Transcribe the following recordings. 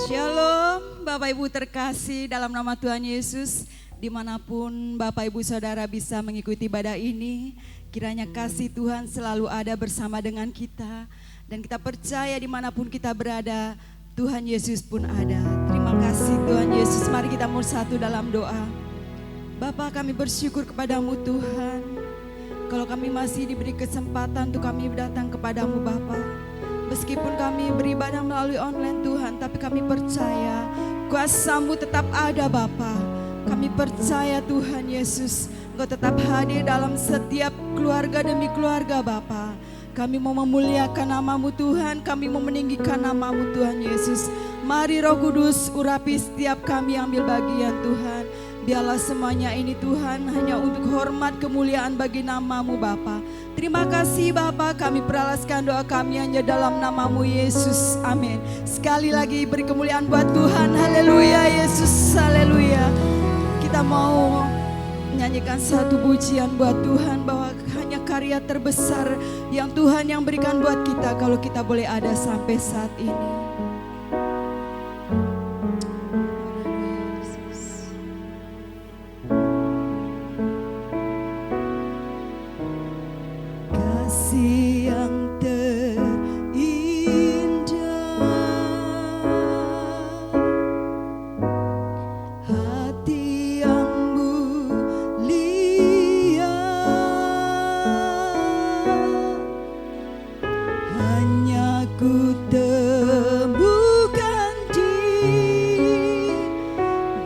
Shalom Bapak Ibu terkasih dalam nama Tuhan Yesus. Dimanapun Bapak Ibu Saudara bisa mengikuti ibadah ini, kiranya kasih Tuhan selalu ada bersama dengan kita. Dan kita percaya dimanapun kita berada, Tuhan Yesus pun ada. Terima kasih Tuhan Yesus. Mari kita bersatu dalam doa. Bapa, kami bersyukur kepadamu Tuhan. Kalau kami masih diberi kesempatan untuk kami datang kepadamu Bapa. Meskipun kami beribadah melalui online Tuhan, tapi kami percaya kuasa-Mu tetap ada Bapa. Kami percaya Tuhan Yesus, Engkau tetap hadir dalam setiap keluarga demi keluarga Bapa. Kami mau memuliakan nama-Mu Tuhan, kami mau meninggikan nama-Mu Tuhan Yesus. Mari Roh Kudus urapi setiap kami ambil bagian Tuhan. Biarlah semuanya ini Tuhan hanya untuk hormat kemuliaan bagi nama-Mu Bapa. Terima kasih Bapa, kami peralaskan doa kami hanya dalam nama-Mu Yesus. Amin. Sekali lagi beri kemuliaan buat Tuhan. Haleluya Yesus, haleluya. Kita mau menyanyikan satu pujian buat Tuhan bahwa hanya karya terbesar yang Tuhan yang berikan buat kita kalau kita boleh ada sampai saat ini. Kasih yang terindah, hati yang mulia, hanya ku temukan di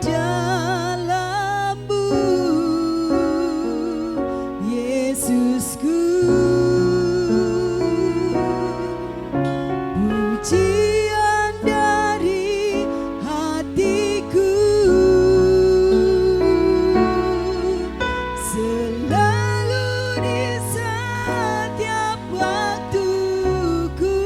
dalam-Mu, Yesusku. Pujian dari hatiku selalu di setiap waktuku.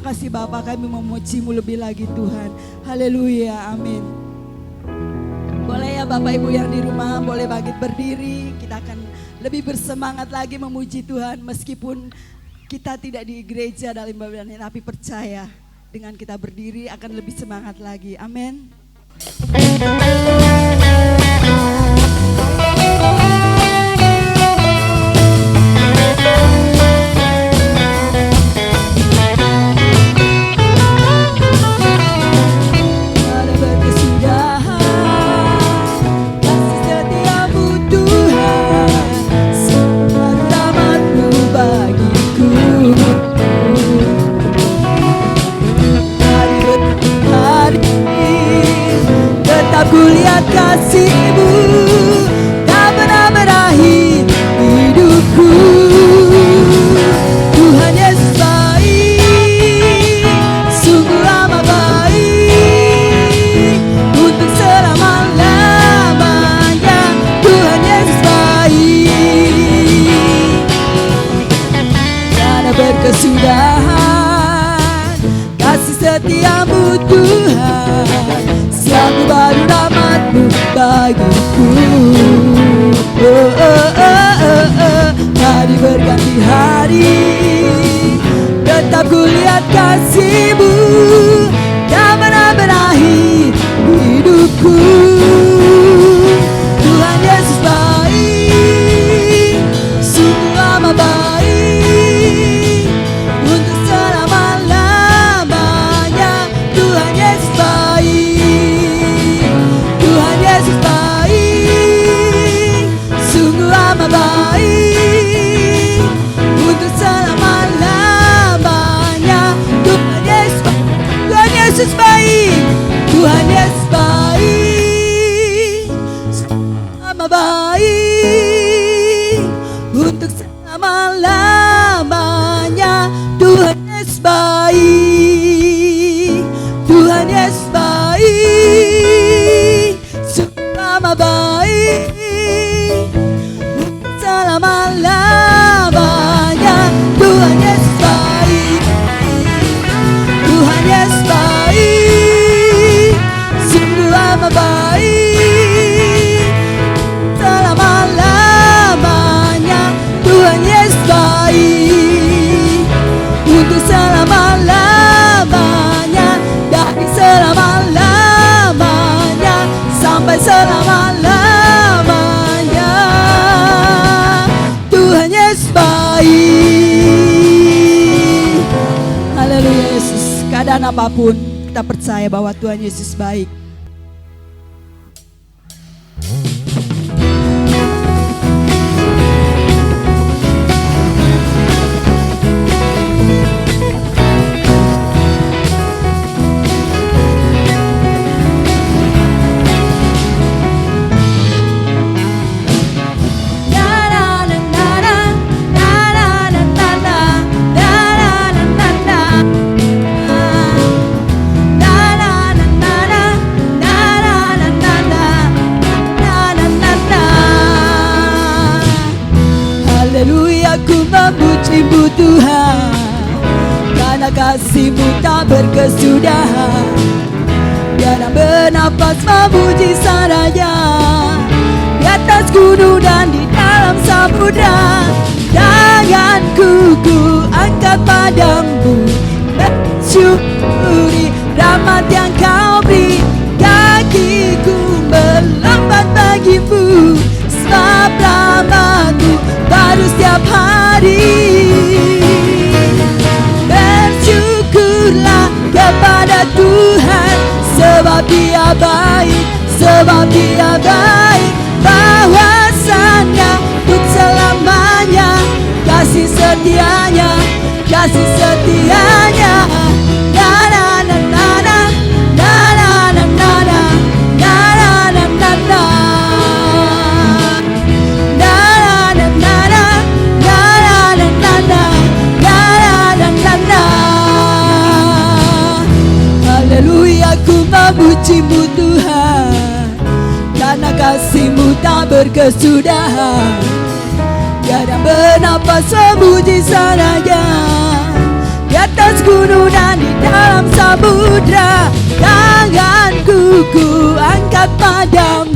kasih Bapa, kami memuji-Mu lebih lagi Tuhan. Haleluya, amin. Boleh ya Bapak Ibu yang di rumah, boleh bangkit berdiri. Kita akan lebih bersemangat lagi memuji Tuhan. Meskipun kita tidak di gereja dalam ibadah, tapi percaya dengan kita berdiri akan lebih semangat lagi. Amin. Ku lihat kasih-Mu tak pernah berakhir hidupku. Tuhan Yesus baik, sungguh amat baik, untuk selama-lamanya. Tuhan Yesus baik, tiada berkesudahan kasih setia-Mu Tuhan. Selalu baru rahmat-Mu bagiku. Hari berganti hari, tetap ku lihat kasih-Mu tak pernah berakhir hidupku. Tuhan Yesus baik, sungguh amat baik, untuk selama-lamanya. Tuhan Yesus baik, Tuhan Yesus baik, sungguh amat baik, untuk selama-lamanya. Tuhan Yesus baik. selama-lamanya. Tuhan Yesus baik. Haleluya Yesus. Keadaan apapun kita percaya bahwa Tuhan Yesus baik. Memuji-Mu Tuhan, karena kasih-Mu tak berkesudahan. Tiada bernafas memuji Sananya, di atas gunung dan di dalam samudra. Tanganku ku angkat padamu, bersyukuri rahmat yang Kau beri. Kakiku melambat bagimu, sebab rahmat-Mu baru setiap hari. Bersyukurlah kepada Tuhan, sebab Dia baik, sebab Dia baik. Bahwasanya untuk selamanya kasih setianya, kasih setianya. Na na na na na, na na na na na, na na na na na. Haleluya, ku memuji-Mu Tuhan, karena kasih-Mu tak berkesudahan. Tiada bernafas memuji Sananya, di atas gunung dan di dalam samudra. Tanganku ku angkat padamu,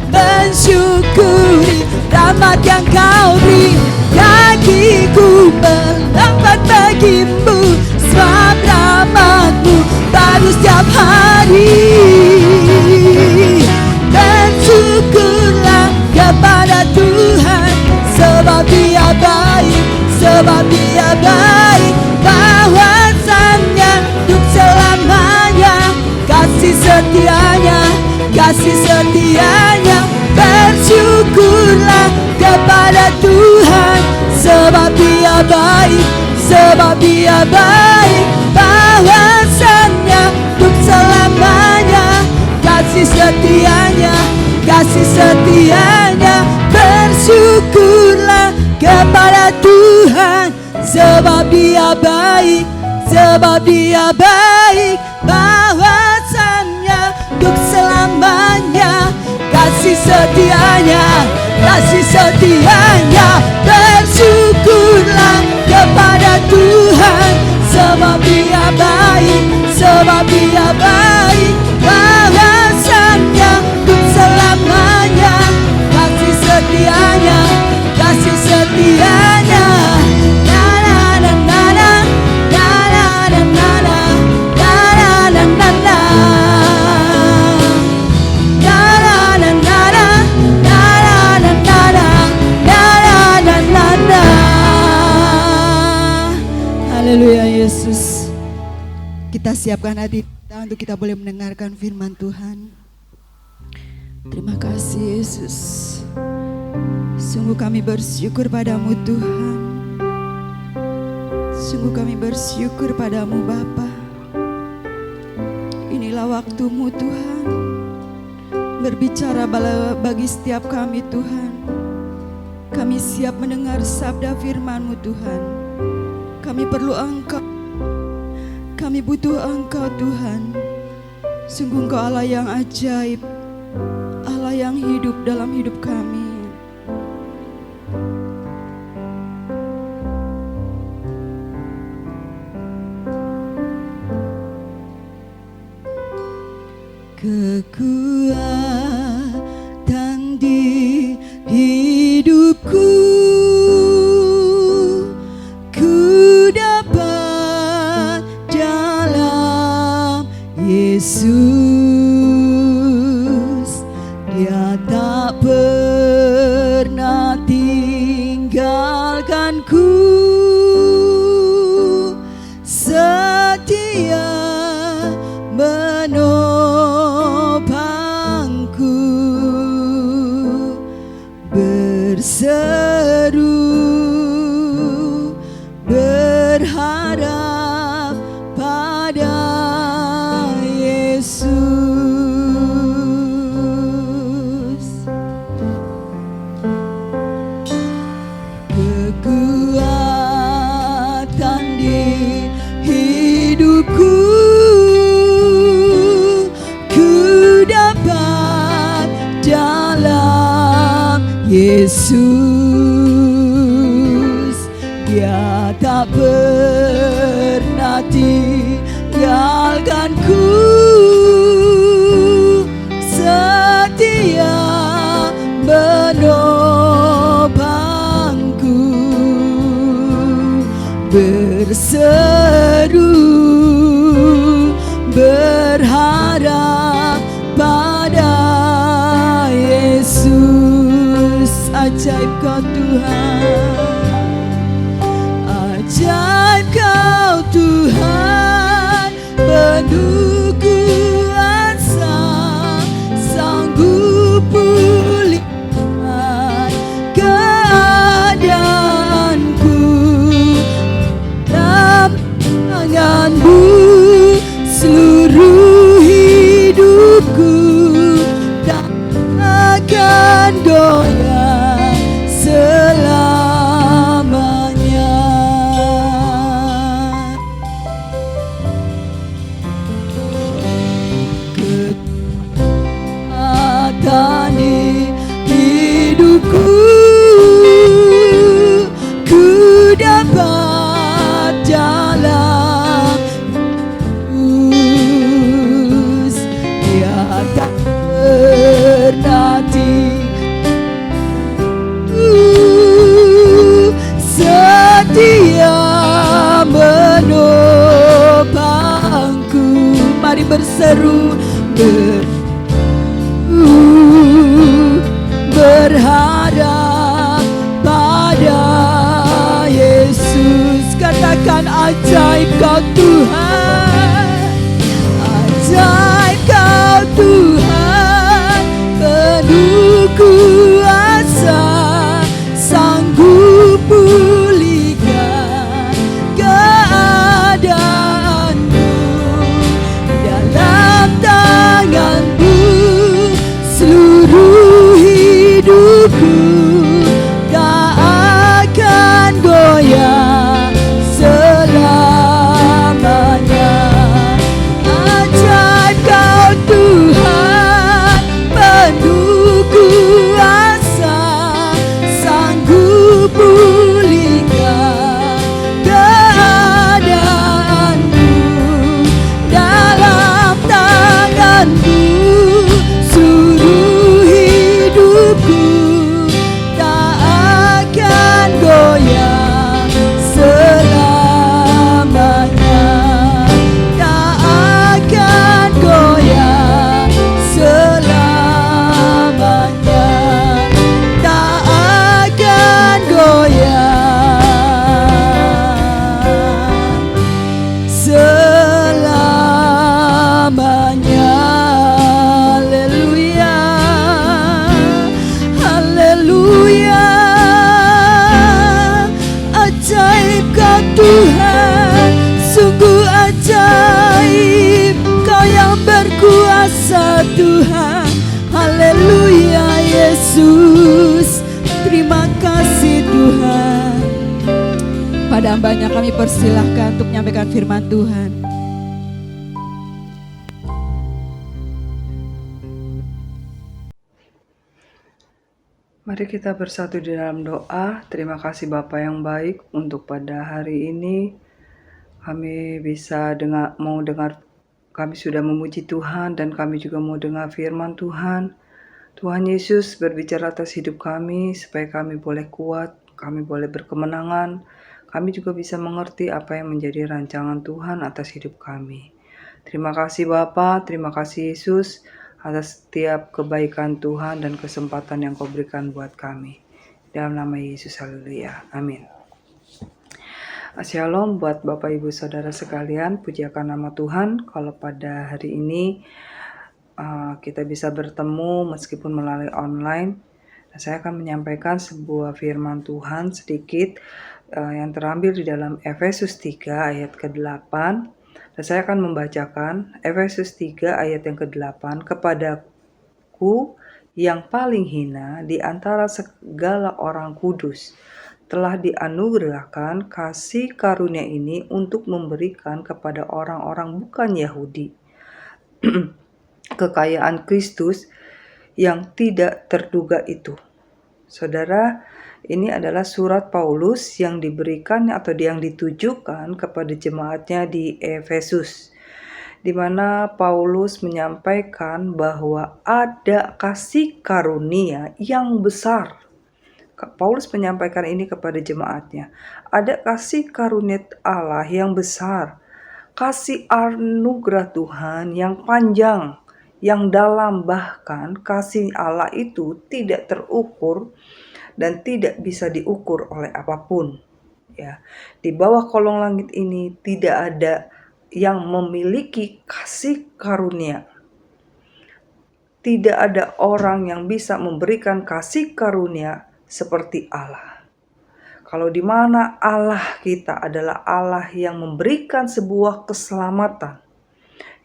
mensyukuri rahmat yang Kau beri. Kakiku melambat bagimu, sebab rahmat-Mu baru setiap hari. Bersyukurlah kepada Tuhan, sebab Dia baik, sebab Dia baik. Bahwasanya untuk selamanya kasih setianya, kasih setianya. Bersyukurlah kepada Tuhan, sebab Dia baik, sebab Dia baik. Bahwasanya untuk selamanya kasih setianya, kasih setianya. Bersyukurlah kepada Tuhan, sebab Dia baik, sebab Dia baik. Bahwasanya untuk selamanya kasih setianya, kasih setianya. Bersyukurlah kepada Tuhan, sebab Dia baik, sebab Dia baik. Bahwasanya untuk selamanya kasih setianya, kasih setianya. Na na na na na, na na na na na, na na na na na. Haleluya Yesus. Kita siapkan hati kita untuk kita boleh mendengarkan firman Tuhan. Terima kasih Yesus. Sungguh kami bersyukur padamu Tuhan. Sungguh kami bersyukur padamu Bapa. Inilah waktu-Mu Tuhan, berbicara bagi setiap kami Tuhan. Kami siap mendengar sabda firman-Mu Tuhan. Kami perlu Engkau, kami butuh Engkau Tuhan. Sungguh Engkau Allah yang ajaib, Allah yang hidup dalam hidup kami. Kekuatan di hidupku, ku dapat dalam Yesus. Yesus, Dia tak pernah tinggalkanku, setia menopangku, berseru berharap pada Yesus. Ajaib Kau Tuhan, ajaib Kau Tuhan, penuh kuasa, sanggup pulihkan keadaanku. Dalam tangan-Mu seluruh hidupku tak akan goyah selamanya. Kekuatan hidupku, ku dapat jalan terus. Dia tak pernah setia menopangku. Mari berseru berharap pada Yesus. Katakan ajaib Kau Tuhan, ajaib Kau Tuhan, penuh kuasa, sanggup pulihkan keadaanku. Dalam tangan-Mu seluruh hidupku tak akan goyah selamanya. Ajaib Kau Tuhan, penuh kuasa, sanggup pulihkan keadaanku. Dalam tangan-Mu seluruh hidupku tak akan goyah selamanya, tak akan goyah selamanya, tak akan goyah selamanya. Haleluya, haleluya. Ajaib Kau Tuhan, sungguh ajaib, Kau yang berkuasa Tuhan. Haleluya Yesus, terima kasih Tuhan. Pada hambanya kami persilahkan untuk menyampaikan firman Tuhan. Mari kita bersatu di dalam doa. Terima kasih Bapa yang baik untuk pada hari ini kami bisa kami sudah memuji Tuhan dan kami juga mau dengar firman Tuhan. Tuhan Yesus berbicara atas hidup kami supaya kami boleh kuat, kami boleh berkemenangan, kami juga bisa mengerti apa yang menjadi rancangan Tuhan atas hidup kami. Terima kasih Bapa, terima kasih Yesus atas setiap kebaikan Tuhan dan kesempatan yang Kau berikan buat kami. Dalam nama Yesus, haleluya, amin. Shalom buat Bapak Ibu Saudara sekalian, pujiakan nama Tuhan. Kalau pada hari ini kita bisa bertemu meskipun melalui online, saya akan menyampaikan sebuah firman Tuhan sedikit yang terambil di dalam Efesus 3 ayat ke-8. Dan saya akan membacakan Efesus 3 ayat yang ke-8. Kepadaku yang paling hina di antara segala orang kudus telah dianugerahkan kasih karunia ini untuk memberikan kepada orang-orang bukan Yahudi kekayaan Kristus yang tidak terduga itu, Saudara, ini adalah surat Paulus yang diberikan atau yang ditujukan kepada jemaatnya di Efesus, di mana Paulus menyampaikan bahwa ada kasih karunia yang besar. Paulus menyampaikan ini kepada jemaatnya. Ada kasih karunia Allah yang besar, kasih anugerah Tuhan yang panjang, yang dalam, bahkan kasih Allah itu tidak terukur dan tidak bisa diukur oleh apapun. Ya, di bawah kolong langit ini tidak ada yang memiliki kasih karunia. Tidak ada orang yang bisa memberikan kasih karunia seperti Allah. Kalau di mana Allah kita adalah Allah yang memberikan sebuah keselamatan,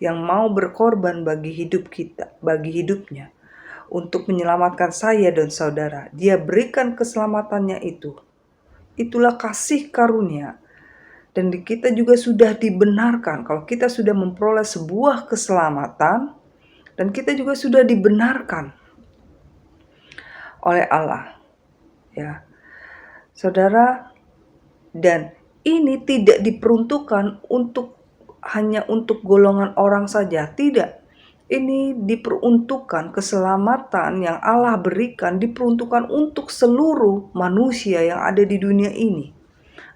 yang mau berkorban bagi hidup kita, bagi hidupnya, untuk menyelamatkan saya dan saudara. Dia berikan keselamatannya itu. Itulah kasih karunia. Dan kita juga sudah dibenarkan. Kalau kita sudah memperoleh sebuah keselamatan, dan kita juga sudah dibenarkan oleh Allah. Ya, saudara, dan ini tidak diperuntukkan hanya untuk golongan orang saja, tidak. Ini diperuntukkan, keselamatan yang Allah berikan diperuntukkan untuk seluruh manusia yang ada di dunia ini.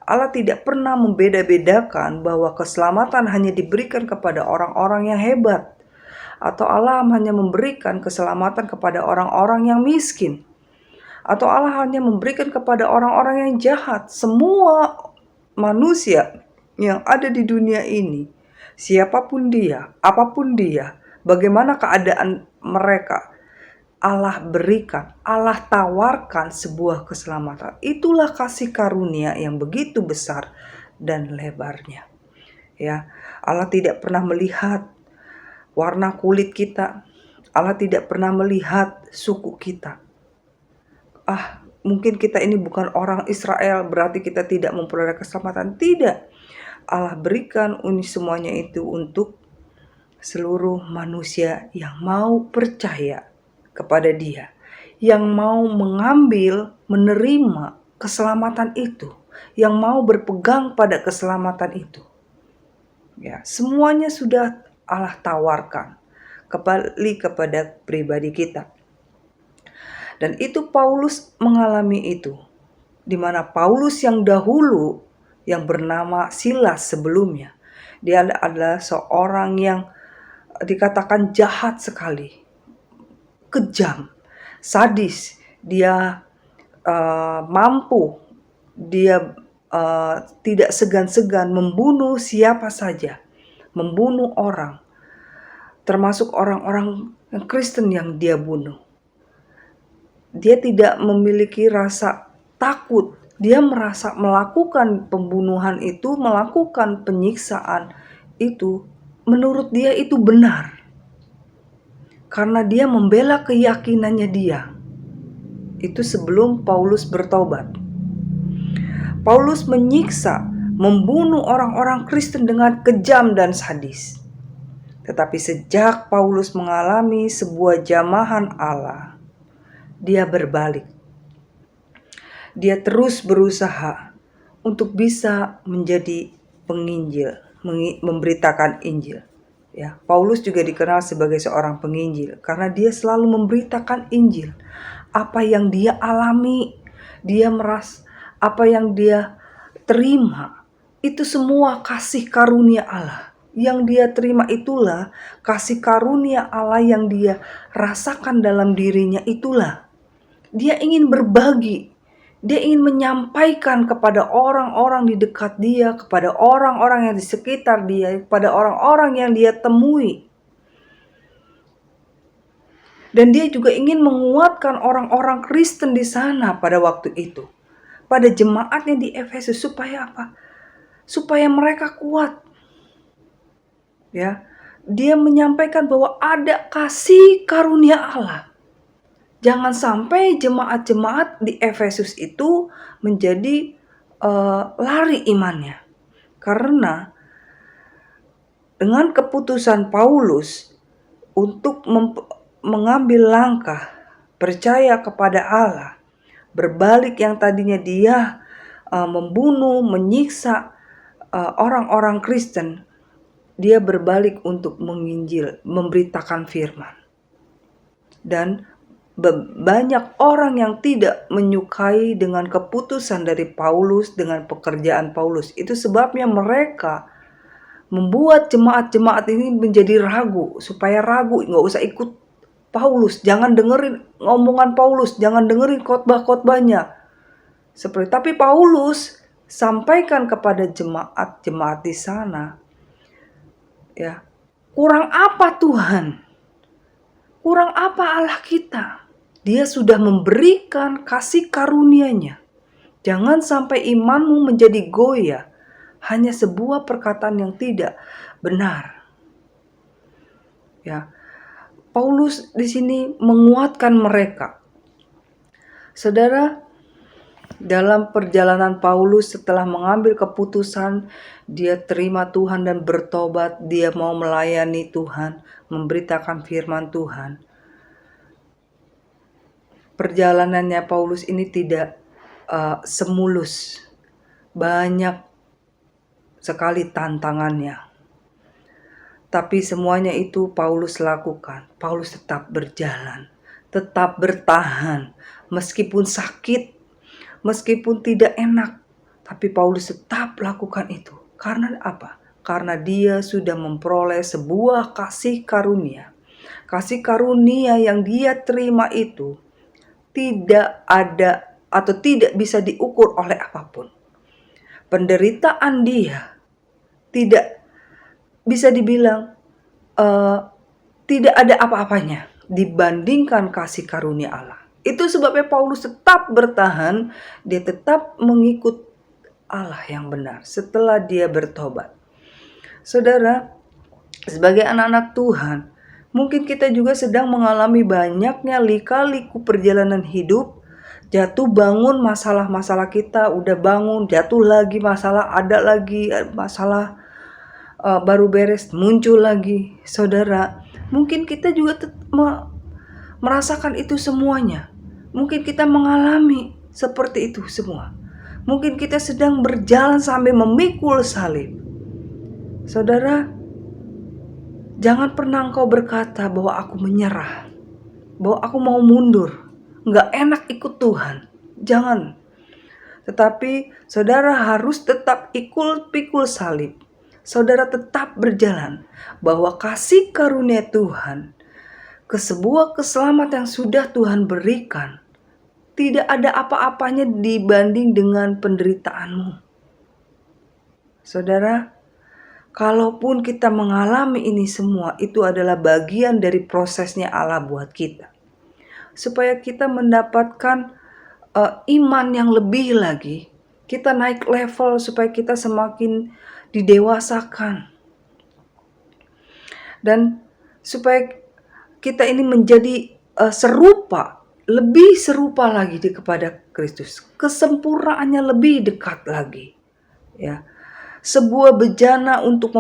Allah tidak pernah membeda-bedakan bahwa keselamatan hanya diberikan kepada orang-orang yang hebat, atau Allah hanya memberikan keselamatan kepada orang-orang yang miskin, atau Allah hanya memberikan kepada orang-orang yang jahat. Semua manusia yang ada di dunia ini, siapapun dia, apapun dia, bagaimana keadaan mereka, Allah berikan, Allah tawarkan sebuah keselamatan. Itulah kasih karunia yang begitu besar dan lebarnya. Ya, Allah tidak pernah melihat warna kulit kita. Allah tidak pernah melihat suku kita. Mungkin kita ini bukan orang Israel, berarti kita tidak memperoleh keselamatan. Tidak. Allah berikan semuanya itu untuk seluruh manusia yang mau percaya kepada Dia, yang mau mengambil, menerima keselamatan itu, yang mau berpegang pada keselamatan itu. Ya, semuanya sudah Allah tawarkan kembali kepada pribadi kita. Dan itu Paulus mengalami itu. Di mana Paulus yang dahulu, yang bernama Silas sebelumnya, dia adalah seorang yang dikatakan jahat sekali, kejam, sadis. Dia dia tidak segan-segan membunuh siapa saja, membunuh orang, termasuk orang-orang Kristen yang dia bunuh. Dia tidak memiliki rasa takut. Dia merasa melakukan pembunuhan itu, melakukan penyiksaan itu, menurut dia itu benar. Karena dia membela keyakinannya dia. Itu sebelum Paulus bertobat. Paulus menyiksa, membunuh orang-orang Kristen dengan kejam dan sadis. Tetapi sejak Paulus mengalami sebuah jamahan Allah, dia berbalik. Dia terus berusaha untuk bisa menjadi penginjil, memberitakan Injil. Ya, Paulus juga dikenal sebagai seorang penginjil karena dia selalu memberitakan Injil. Apa yang dia alami, dia merasa, apa yang dia terima, itu semua kasih karunia Allah. Yang dia terima itulah kasih karunia Allah yang dia rasakan dalam dirinya itulah. Dia ingin berbagi. Dia ingin menyampaikan kepada orang-orang di dekat dia, kepada orang-orang yang di sekitar dia, kepada orang-orang yang dia temui. Dan dia juga ingin menguatkan orang-orang Kristen di sana pada waktu itu. Pada jemaatnya di Efesus, supaya apa? Supaya mereka kuat. Ya, dia menyampaikan bahwa ada kasih karunia Allah. Jangan sampai jemaat-jemaat di Efesus itu menjadi lari imannya. Karena dengan keputusan Paulus untuk mengambil langkah percaya kepada Allah, berbalik yang tadinya dia membunuh, menyiksa orang-orang Kristen, dia berbalik untuk menginjil, memberitakan firman. Dan banyak orang yang tidak menyukai dengan keputusan dari Paulus, dengan pekerjaan Paulus. Itu sebabnya mereka membuat jemaat-jemaat ini menjadi ragu, supaya ragu, nggak usah ikut Paulus, jangan dengerin ngomongan Paulus, jangan dengerin khotbah-khotbahnya. Tapi Paulus sampaikan kepada jemaat-jemaat di sana, ya, kurang apa Tuhan? Kurang apa Allah kita? Dia sudah memberikan kasih karunia-Nya. Jangan sampai imanmu menjadi goyah hanya sebuah perkataan yang tidak benar. Ya, Paulus di sini menguatkan mereka. Saudara, dalam perjalanan Paulus setelah mengambil keputusan, dia terima Tuhan dan bertobat, dia mau melayani Tuhan, memberitakan firman Tuhan. Perjalanannya Paulus ini tidak semulus, banyak sekali tantangannya. Tapi semuanya itu Paulus lakukan. Paulus tetap berjalan, tetap bertahan, meskipun sakit, meskipun tidak enak, tapi Paulus tetap lakukan itu. Karena apa? Karena dia sudah memperoleh sebuah kasih karunia. Kasih karunia yang dia terima itu tidak ada atau tidak bisa diukur oleh apapun. Penderitaan dia tidak bisa dibilang tidak ada apa-apanya dibandingkan kasih karunia Allah. Itu sebabnya Paulus tetap bertahan, dia tetap mengikut Allah yang benar setelah dia bertobat. Saudara, sebagai anak-anak Tuhan, mungkin kita juga sedang mengalami banyaknya lika-liku perjalanan hidup, jatuh bangun masalah-masalah kita, udah bangun, jatuh lagi masalah, ada lagi masalah, baru beres, muncul lagi. Saudara, mungkin kita juga merasakan itu semuanya. Mungkin kita mengalami seperti itu semua. Mungkin kita sedang berjalan sampai memikul salib. Saudara, jangan pernah engkau berkata bahwa aku menyerah, bahwa aku mau mundur, nggak enak ikut Tuhan. Jangan. Tetapi saudara harus tetap pikul salib. Saudara tetap berjalan, bahwa kasih karunia Tuhan ke sebuah keselamatan yang sudah Tuhan berikan tidak ada apa-apanya dibanding dengan penderitaanmu. Saudara, kalaupun kita mengalami ini semua, itu adalah bagian dari prosesnya Allah buat kita. Supaya kita mendapatkan iman yang lebih lagi. Kita naik level supaya kita semakin didewasakan. Dan supaya kita ini menjadi serupa, lebih serupa lagi kepada Kristus. Kesempurnaannya lebih dekat lagi. Ya. Sebuah bejana untuk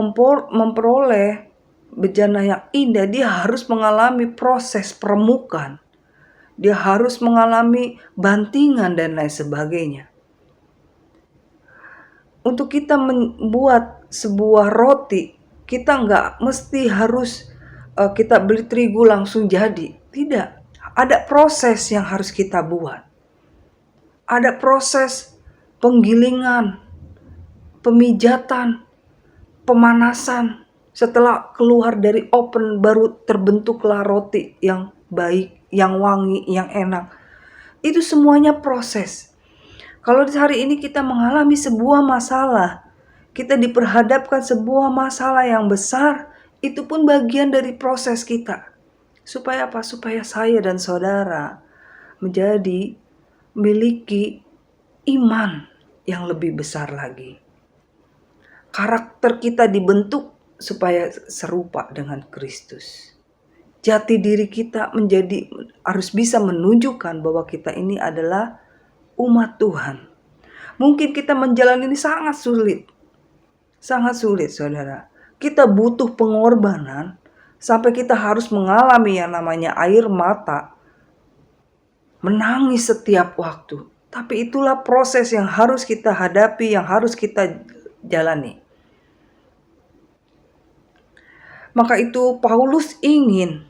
memperoleh bejana yang indah, dia harus mengalami proses peremukan. Dia harus mengalami bantingan dan lain sebagainya. Untuk kita membuat sebuah roti, kita nggak mesti harus kita beli terigu langsung jadi. Tidak. Ada proses yang harus kita buat. Ada proses penggilingan, pemijatan, pemanasan. Setelah keluar dari oven baru terbentuklah roti yang baik, yang wangi, yang enak. Itu semuanya proses. Kalau hari ini kita mengalami sebuah masalah, kita diperhadapkan sebuah masalah yang besar, itu pun bagian dari proses kita. Supaya apa? Supaya saya dan saudara memiliki iman yang lebih besar lagi. Karakter kita dibentuk supaya serupa dengan Kristus. Jati diri kita harus bisa menunjukkan bahwa kita ini adalah umat Tuhan. Mungkin kita menjalani ini sangat sulit. Sangat sulit, saudara. Kita butuh pengorbanan sampai kita harus mengalami yang namanya air mata. menangis setiap waktu. Tapi itulah proses yang harus kita hadapi, yang harus kita jalani. Maka itu Paulus ingin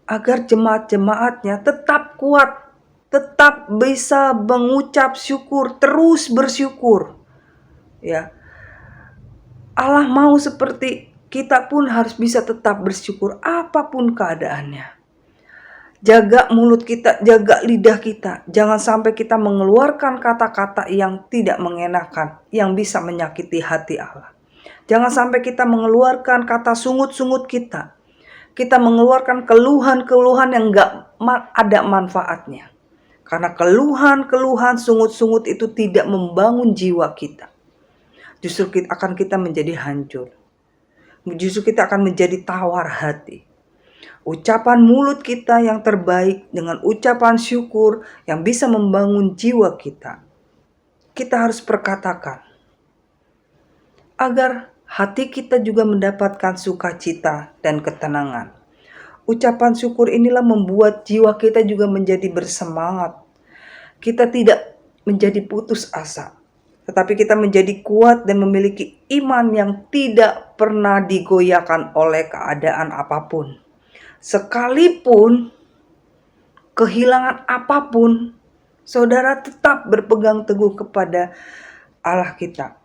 agar jemaat-jemaatnya tetap kuat, tetap bisa mengucap syukur, terus bersyukur. Ya, Allah mau seperti kita pun harus bisa tetap bersyukur apapun keadaannya. Jaga mulut kita, jaga lidah kita. Jangan sampai kita mengeluarkan kata-kata yang tidak mengenakan, yang bisa menyakiti hati Allah. Jangan sampai kita mengeluarkan kata sungut-sungut kita. Kita mengeluarkan keluhan-keluhan yang gak ada manfaatnya. Karena keluhan-keluhan, sungut-sungut itu tidak membangun jiwa kita. Justru kita menjadi hancur. Justru kita akan menjadi tawar hati. Ucapan mulut kita yang terbaik dengan ucapan syukur yang bisa membangun jiwa kita. Kita harus perkatakan agar hati kita juga mendapatkan sukacita dan ketenangan. Ucapan syukur inilah membuat jiwa kita juga menjadi bersemangat. Kita tidak menjadi putus asa, tetapi kita menjadi kuat dan memiliki iman yang tidak pernah digoyahkan oleh keadaan apapun. Sekalipun kehilangan apapun, saudara tetap berpegang teguh kepada Allah kita.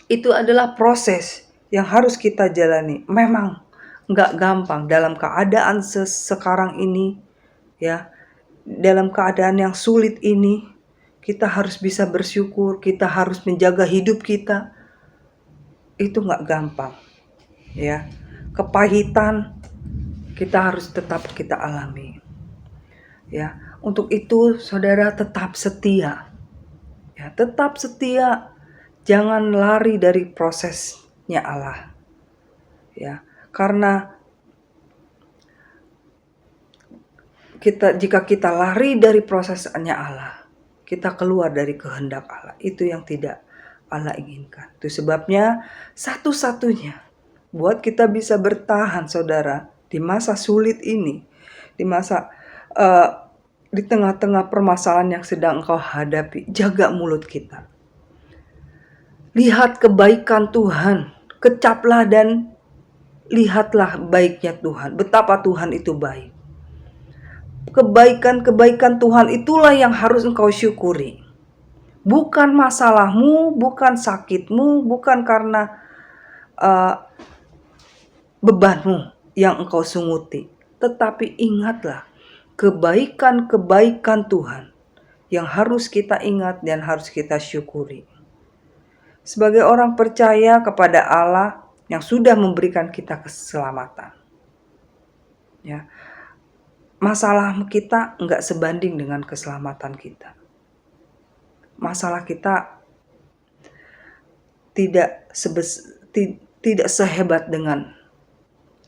Itu adalah proses yang harus kita jalani. Memang gak gampang dalam keadaan sekarang ini, ya, dalam keadaan yang sulit ini, kita harus bisa bersyukur, kita harus menjaga hidup kita. Itu gak gampang, ya. Kepahitan kita harus tetap kita alami. Ya, untuk itu saudara tetap setia. Ya, tetap setia. Jangan lari dari prosesnya Allah. Ya, karena jika kita lari dari prosesnya Allah, kita keluar dari kehendak Allah. Itu yang tidak Allah inginkan. Itu sebabnya satu-satunya buat kita bisa bertahan, saudara, di masa sulit ini, di tengah-tengah permasalahan yang sedang engkau hadapi, jaga mulut kita. Lihat kebaikan Tuhan, kecaplah dan lihatlah baiknya Tuhan, betapa Tuhan itu baik. Kebaikan-kebaikan Tuhan itulah yang harus engkau syukuri. Bukan masalahmu, bukan sakitmu, bukan karena bebanmu yang engkau sunguti. Tetapi ingatlah kebaikan-kebaikan Tuhan yang harus kita ingat dan harus kita syukuri. Sebagai orang percaya kepada Allah yang sudah memberikan kita keselamatan. Ya, masalah kita enggak sebanding dengan keselamatan kita. Masalah kita tidak sehebat dengan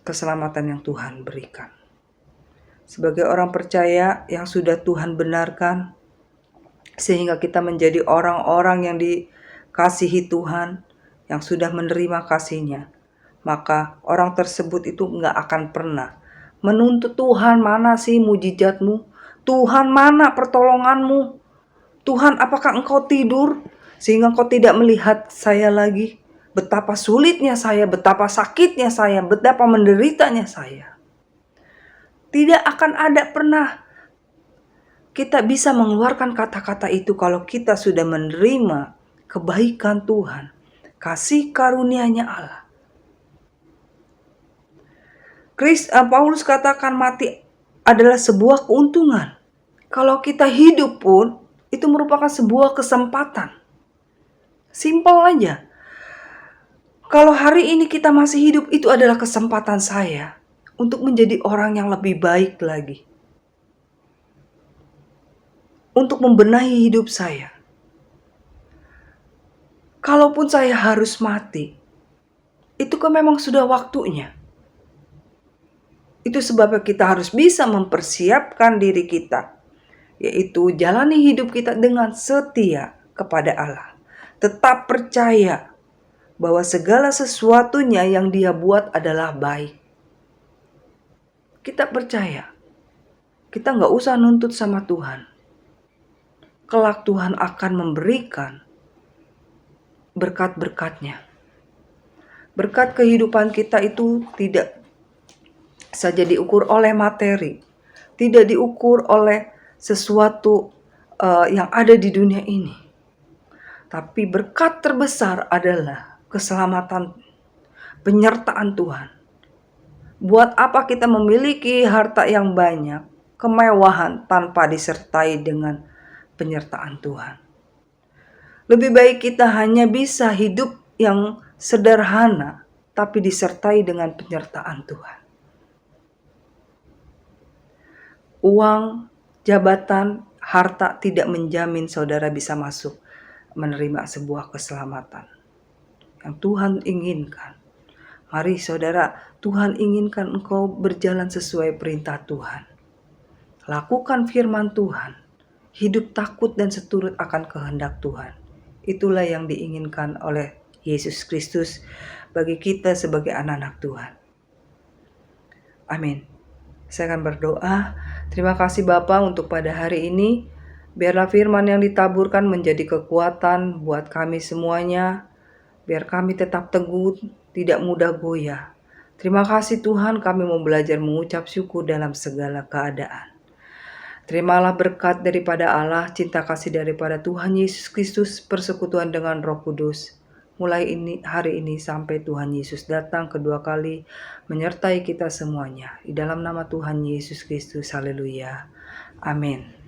keselamatan yang Tuhan berikan. Sebagai orang percaya yang sudah Tuhan benarkan, sehingga kita menjadi orang-orang yang dikasihi Tuhan, yang sudah menerima kasih-Nya, maka orang tersebut itu enggak akan pernah menuntut Tuhan, mana sih mujizatmu? Tuhan, mana pertolonganmu? Tuhan, apakah engkau tidur sehingga engkau tidak melihat saya lagi? Betapa sulitnya saya, betapa sakitnya saya, betapa menderitanya saya. Tidak akan ada pernah kita bisa mengeluarkan kata-kata itu kalau kita sudah menerima kebaikan Tuhan, kasih karunia-Nya Allah. Paulus katakan mati adalah sebuah keuntungan. Kalau kita hidup pun, itu merupakan sebuah kesempatan. Simpel aja. Kalau hari ini kita masih hidup, itu adalah kesempatan saya untuk menjadi orang yang lebih baik lagi. Untuk membenahi hidup saya. Kalaupun saya harus mati, itu kan memang sudah waktunya. Itu sebabnya kita harus bisa mempersiapkan diri kita, yaitu jalani hidup kita dengan setia kepada Allah. Tetap percaya bahwa segala sesuatunya yang Dia buat adalah baik. Kita percaya. kita nggak usah nuntut sama Tuhan. Kelak Tuhan akan memberikan berkat-berkatnya. Berkat kehidupan kita itu tidak saja diukur oleh materi, tidak diukur oleh sesuatu yang ada di dunia ini. Tapi berkat terbesar adalah keselamatan, penyertaan Tuhan. Buat apa kita memiliki harta yang banyak, kemewahan tanpa disertai dengan penyertaan Tuhan? Lebih baik kita hanya bisa hidup yang sederhana, tapi disertai dengan penyertaan Tuhan. Uang, jabatan, harta tidak menjamin saudara bisa masuk menerima sebuah keselamatan yang Tuhan inginkan. Mari saudara, Tuhan inginkan engkau berjalan sesuai perintah Tuhan. Lakukan firman Tuhan. Hidup takut dan seturut akan kehendak Tuhan. Itulah yang diinginkan oleh Yesus Kristus bagi kita sebagai anak-anak Tuhan. Amin. Saya akan berdoa. Terima kasih Bapa untuk pada hari ini. Biarlah firman yang ditaburkan menjadi kekuatan buat kami semuanya. Biar kami tetap teguh, tidak mudah goyah. Terima kasih Tuhan, kami mau belajar mengucap syukur dalam segala keadaan. Terimalah berkat daripada Allah, cinta kasih daripada Tuhan Yesus Kristus, persekutuan dengan Roh Kudus. Mulai hari ini sampai Tuhan Yesus datang kedua kali menyertai kita semuanya. Di dalam nama Tuhan Yesus Kristus, haleluya. Amin.